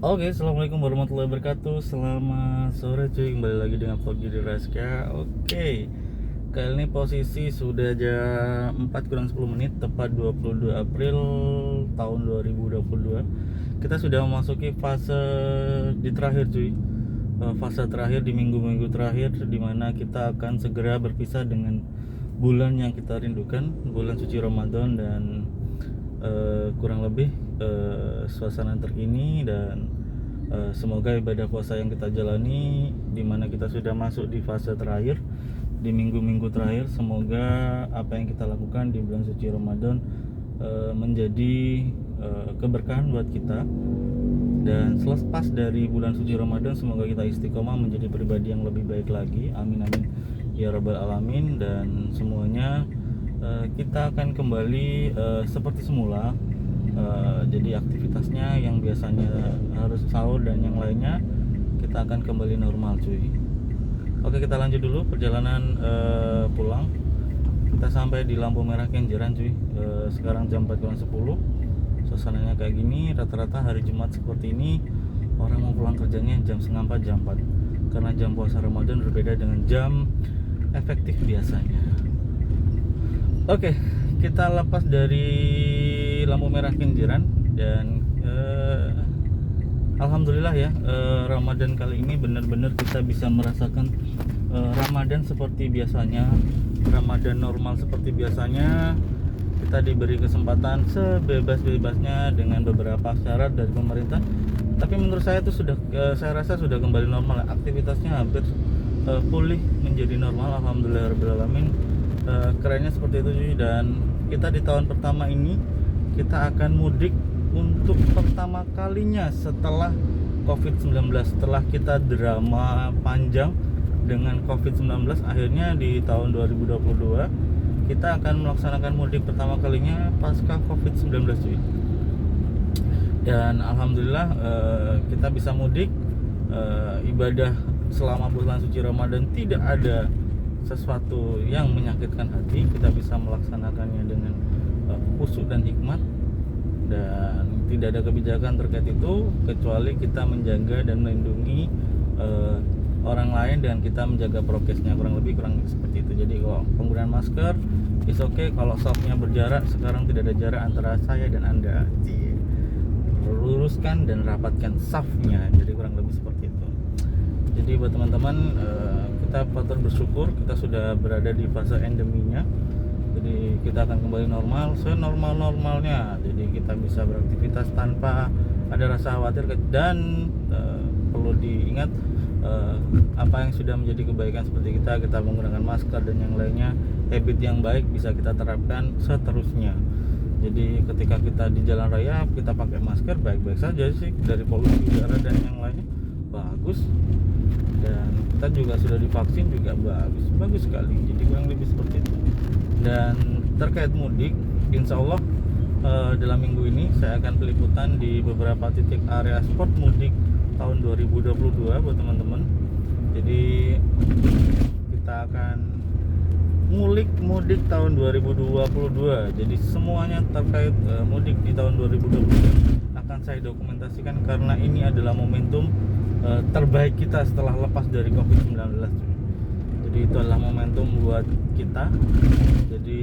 Oke, assalamualaikum warahmatullahi wabarakatuh. Selamat sore cuy, kembali lagi dengan vlog Didi Raska. Oke, kali ini posisi sudah jam 4 kurang 10 menit, tepat 22 April tahun 2022. Kita sudah memasuki fase di terakhir cuy. Fase terakhir di minggu-minggu terakhir, dimana kita akan segera berpisah dengan bulan yang kita rindukan, bulan suci Ramadan. Dan kurang lebih suasana terkini dan semoga ibadah puasa yang kita jalani, di mana kita sudah masuk di fase terakhir, di minggu-minggu terakhir, semoga apa yang kita lakukan di bulan suci Ramadan menjadi keberkahan buat kita. Dan selepas dari bulan suci Ramadan, semoga kita istiqomah menjadi pribadi yang lebih baik lagi. Amin amin ya rabbal alamin. Dan semuanya kita akan kembali seperti semula. Jadi aktivitasnya yang biasanya harus sahur dan yang lainnya, kita akan kembali normal cuy. Oke, kita lanjut dulu perjalanan pulang. Kita sampai di lampu merah Kenjeran cuy. Sekarang jam 4:10. Suasananya kayak gini. Rata-rata hari Jumat seperti ini orang mau pulang kerjanya jam setengah 4, jam 4, karena jam puasa Ramadan berbeda dengan jam efektif biasanya. Oke, kita lepas dari lampu merah Kenjeran. Dan alhamdulillah ya, Ramadan kali ini benar-benar kita bisa merasakan Ramadan seperti biasanya, Ramadan normal seperti biasanya. Kita diberi kesempatan sebebas-bebasnya dengan beberapa syarat dari pemerintah. Tapi menurut saya itu sudah, saya rasa sudah kembali normal. Aktivitasnya hampir pulih menjadi normal, alhamdulillahirobbilalamin. Kerennya seperti itu cuy. Dan kita di tahun pertama ini kita akan mudik untuk pertama kalinya setelah COVID-19. Setelah kita drama panjang dengan COVID-19, akhirnya di tahun 2022 kita akan melaksanakan mudik pertama kalinya pasca COVID-19 cuy. Dan alhamdulillah kita bisa mudik. Ibadah selama bulan suci Ramadan tidak ada sesuatu yang menyakitkan hati. Kita bisa melaksanakannya dengan khusyuk dan hikmat, dan tidak ada kebijakan terkait itu kecuali kita menjaga dan melindungi orang lain, dan kita menjaga prokesnya, kurang seperti itu. Jadi kalau penggunaan masker is okay, kalau softnya berjarak, sekarang tidak ada jarak antara saya dan Anda. Luruskan dan rapatkan softnya, jadi kurang lebih seperti itu. Jadi buat teman-teman, kita patut bersyukur kita sudah berada di fase endeminya. Jadi kita akan kembali normal, senormal-normalnya. Jadi kita bisa beraktivitas tanpa ada rasa khawatir. Dan perlu diingat, apa yang sudah menjadi kebaikan seperti kita menggunakan masker dan yang lainnya, habit yang baik bisa kita terapkan seterusnya. Jadi ketika kita di jalan raya kita pakai masker, baik-baik saja sih. Dari polusi udara dan yang lainnya bagus. Dan kita juga sudah divaksin juga bagus sekali. Jadi kurang lebih seperti itu. Dan terkait mudik, insya Allah dalam minggu ini saya akan peliputan di beberapa titik area spot mudik tahun 2022 buat teman-teman. Jadi kita akan ngulik mudik tahun 2022. Jadi semuanya terkait mudik di tahun 2022 akan saya dokumentasikan, karena ini adalah momentum terbaik kita setelah lepas dari COVID-19. Jadi itu adalah momentum buat kita. Jadi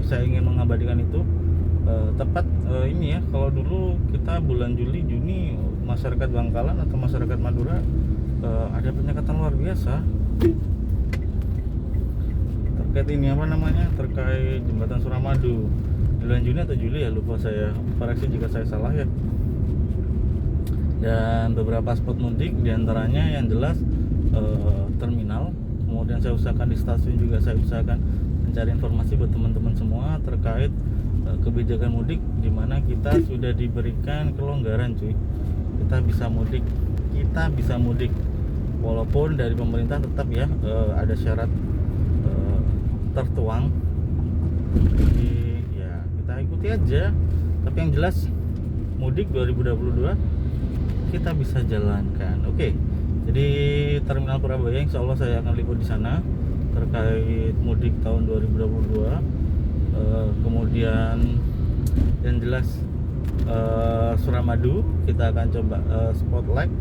saya ingin mengabadikan itu. Tepat ini ya, kalau dulu kita bulan Juli, Juni, masyarakat Bangkalan atau masyarakat Madura ada penyekatan luar biasa terkait ini, apa namanya, terkait jembatan Suramadu. Bulan Juni atau Juli ya, lupa saya, koreksi jika saya salah ya. Dan beberapa spot mudik, diantaranya yang jelas terminal. Kemudian saya usahakan di stasiun juga, saya usahakan mencari informasi buat teman-teman semua terkait kebijakan mudik, di mana kita sudah diberikan kelonggaran cuy. Kita bisa mudik walaupun dari pemerintah tetap ya ada syarat tertuang. Jadi ya kita ikuti aja. Tapi yang jelas mudik 2022 kita bisa jalankan. Oke. Jadi Terminal Purabaya insya Allah saya akan liput di sana terkait mudik tahun 2022. Kemudian yang jelas Suramadu. Kita akan coba spotlight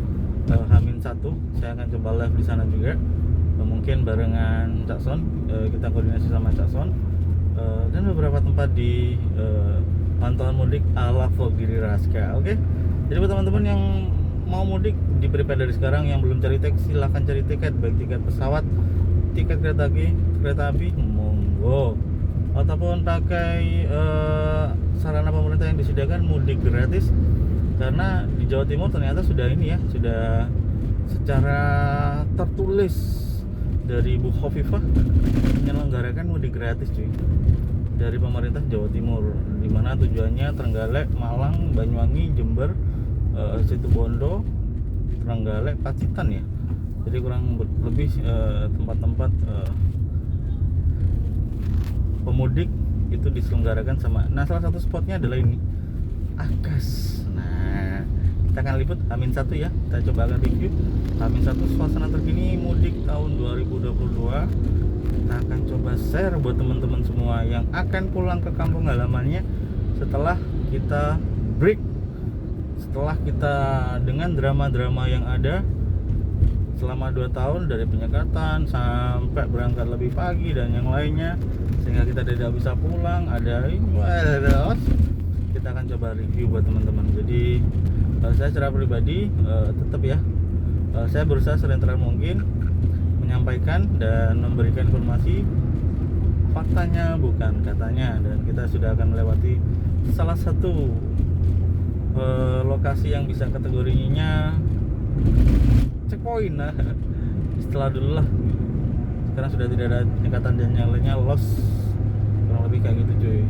H-1. Saya akan coba live di sana juga, mungkin barengan Cak Son. Kita koordinasi sama Cak Son, dan beberapa tempat di pantauan mudik ala Vlogiri Raska. Oke, jadi buat teman-teman yang mau mudik, di prepare dari sekarang. Yang belum cari tiket, silahkan cari tiket, baik tiket pesawat, tiket kereta api, monggo, ataupun pakai sarana pemerintah yang disediakan mudik gratis. Karena di Jawa Timur ternyata sudah ini ya, sudah secara tertulis dari Bu Khofifah menyelenggarakan mudik gratis cuy, dari pemerintah Jawa Timur, dimana tujuannya Trenggalek, Malang, Banyuwangi, Jember, Situbondo, Trenggalek, Pacitan ya. Jadi kurang lebih tempat-tempat pemudik itu diselenggarakan sama. Nah, salah satu spotnya adalah ini, Akas. Nah, kita akan liput H-1 ya. Kita coba akan review H-1 suasana terkini mudik tahun 2022. Kita akan coba share buat teman-teman semua yang akan pulang ke kampung halamannya setelah kita break, setelah kita dengan drama-drama yang ada selama 2 tahun, dari penyekatan sampai berangkat lebih pagi dan yang lainnya, sehingga kita tidak bisa pulang. Ada kita akan coba review buat teman-teman. Jadi saya secara pribadi tetap ya, saya berusaha senetral mungkin menyampaikan dan memberikan informasi faktanya, bukan katanya. Dan kita sudah akan melewati salah satu lokasi yang bisa kategorinya checkpoint. Nah, setelah dulu lah, sekarang sudah tidak ada penyekatan dan yang lainnya, loss, kurang lebih kayak gitu cuy.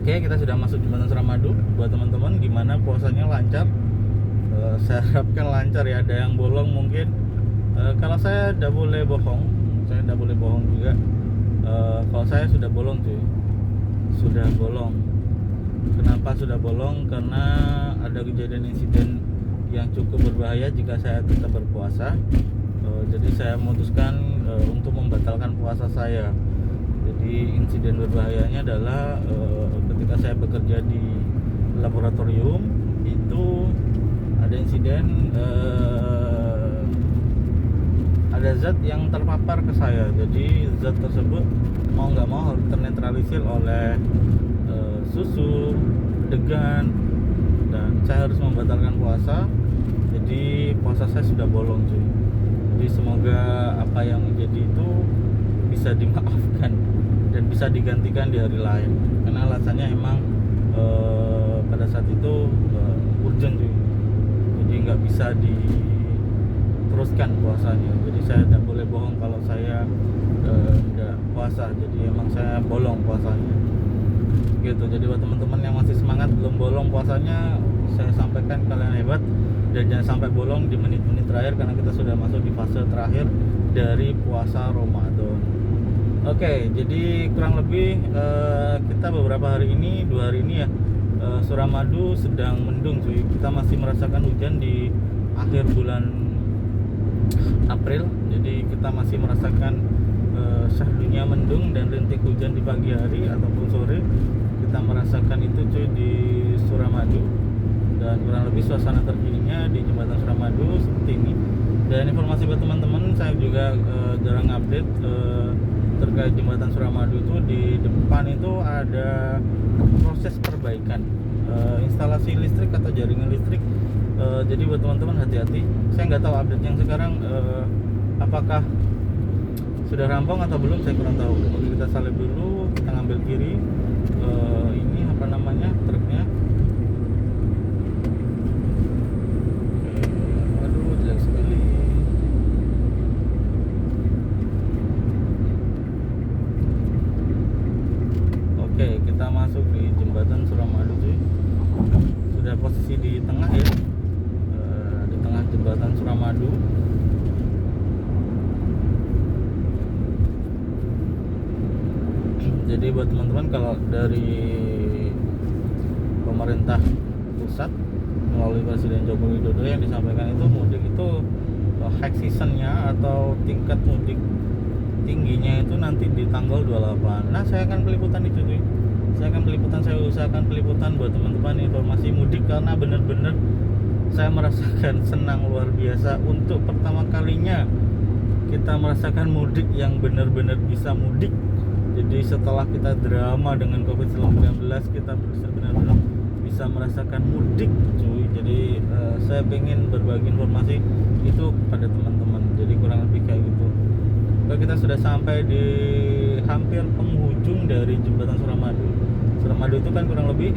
Oke, kita sudah masuk jembatan Suramadu. Buat teman-teman gimana puasanya, lancar? Saya harapkan lancar ya. Ada yang bolong mungkin. Kalau saya tidak boleh bohong, saya tidak boleh bohong juga. Kalau saya sudah bolong cuy, sudah bolong. Kenapa sudah bolong? Karena ada kejadian insiden yang cukup berbahaya jika saya tetap berpuasa. Jadi saya memutuskan untuk membatalkan puasa saya. Jadi insiden berbahayanya adalah ketika saya bekerja di laboratorium itu ada insiden, ada zat yang terpapar ke saya. Jadi zat tersebut mau nggak mau harus ternetralisir oleh susu, degan, dan saya harus membatalkan puasa. Jadi puasa saya sudah bolong cuy. Jadi semoga apa yang menjadi itu bisa dimaafkan dan bisa digantikan di hari lain, karena alasannya emang pada saat itu urgent cuy. Jadi nggak bisa diteruskan puasanya. Jadi saya tidak boleh bohong kalau saya tidak puasa. Jadi emang saya bolong puasanya gitu. Jadi buat teman-teman yang masih semangat belum bolong puasanya, saya sampaikan kalian hebat dan jangan sampai bolong di menit-menit terakhir, karena kita sudah masuk di fase terakhir dari puasa Ramadan. Oke, jadi kurang lebih kita beberapa hari ini, 2 hari ini ya, Suramadu sedang mendung cuy. Kita masih merasakan hujan di akhir bulan April. Jadi kita masih merasakan syahdunya mendung dan rintik hujan di pagi hari ataupun sore. Kita merasakan itu cuy di Suramadu. Dan kurang lebih suasana terkininya di jembatan Suramadu seperti ini. Dan informasi buat teman-teman, saya juga jarang update terkait jembatan Suramadu. Itu di depan itu ada proses perbaikan instalasi listrik atau jaringan listrik. Jadi buat teman-teman hati-hati. Saya nggak tahu update yang sekarang apakah sudah rampung atau belum, saya kurang tahu. Oke, kita salib dulu, kita ngambil kiri. Ini apa namanya, truknya. Aduh, jelek sekali. Oke, kita masuk di jembatan Suramadu cuy. Sudah posisi di tengah ya, di tengah jembatan Suramadu. Jadi buat teman-teman, kalau dari pemerintah pusat melalui Presiden Joko Widodo yang disampaikan itu, mudik itu high seasonnya atau tingkat mudik tingginya itu nanti di tanggal 28. Nah, saya akan peliputan itu cuy. Saya usahakan peliputan buat teman-teman informasi mudik, karena benar-benar saya merasakan senang luar biasa untuk pertama kalinya kita merasakan mudik yang benar-benar bisa mudik. Jadi setelah kita drama dengan COVID-19, kita benar-benar bisa merasakan mudik cuy. Jadi saya pengen berbagi informasi itu pada teman-teman, jadi kurang lebih kayak gitu. Kita sudah sampai di hampir penghujung dari jembatan Suramadu. Suramadu itu kan kurang lebih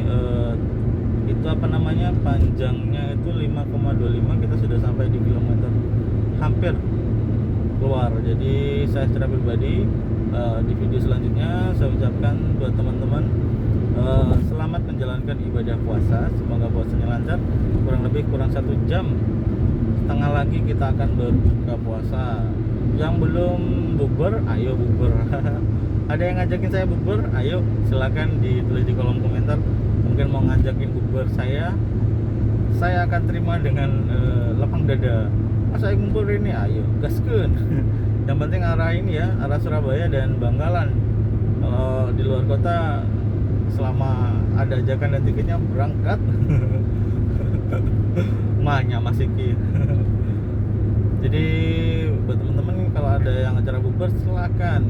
itu apa namanya, panjangnya itu 5,25. Kita sudah sampai di kilometer hampir keluar. Jadi saya secara pribadi di video selanjutnya saya ucapkan buat teman-teman selamat menjalankan ibadah puasa, semoga puasanya lancar. Kurang 1 jam setengah lagi kita akan berbuka puasa. Yang belum bukber, ayo bukber. Ada yang ngajakin saya bukber, ayo silakan ditulis di kolom komentar. Mungkin mau ngajakin bukber saya akan terima dengan lapang dada. Masa ngumpul ini, ayo gaskeun. Yang penting arah ini ya, arah Surabaya dan Bangkalan. Kalau di luar kota selama ada ajakan dan tiketnya berangkat. Mahnya masih ki. Jadi buat teman-teman kalau ada yang acara bukber silakan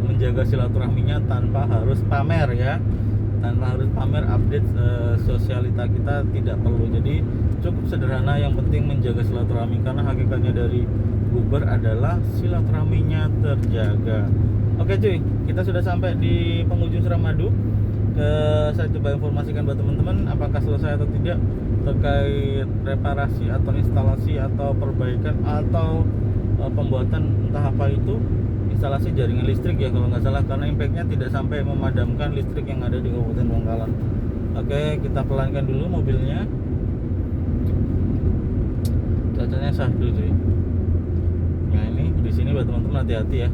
menjaga silaturahminya tanpa harus pamer ya. Tanpa harus pamer update sosialita kita, tidak perlu. Jadi cukup sederhana, yang penting menjaga silaturahmi, karena hakikatnya dari bukber adalah silaturahminya terjaga. Oke cuy, kita sudah sampai di penghujung Suramadu. Saya coba informasikan buat teman-teman apakah selesai atau tidak terkait reparasi atau instalasi atau perbaikan atau pembuatan entah apa itu, instalasi jaringan listrik ya kalau nggak salah, karena impactnya tidak sampai memadamkan listrik yang ada di Kabupaten Bangkalan. Oke, kita pelankan dulu mobilnya. Cuacanya sahdu cuy. Nah ini di sini buat teman-teman hati-hati ya.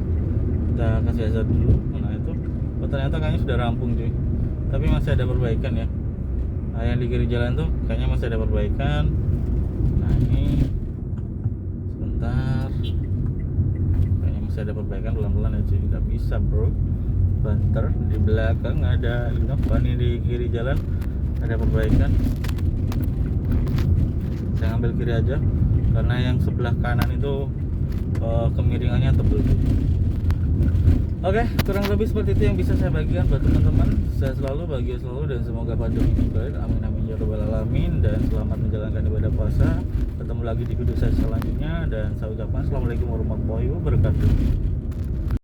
Kita kasih hazard dulu. Nah itu, oh, ternyata kayaknya sudah rampung cuy. Tapi masih ada perbaikan ya. Nah yang di kiri jalan tuh kayaknya masih ada perbaikan. Nah ini sebentar, kayaknya masih ada perbaikan, pelan-pelan aja, nggak bisa bro. Banter di belakang ada Innova nih, di kiri jalan ada perbaikan. Saya ambil kiri aja karena yang sebelah kanan itu kemiringannya tebel. Oke, kurang lebih seperti itu yang bisa saya bagikan buat teman-teman. Saya selalu bahagia selalu dan semoga pandemi ini berakhir. Amin amin ya rabbal alamin. Dan selamat menjalankan ibadah puasa. Ketemu lagi di video saya selanjutnya dan saya ucapkan assalamualaikum warahmatullahi wabarakatuh.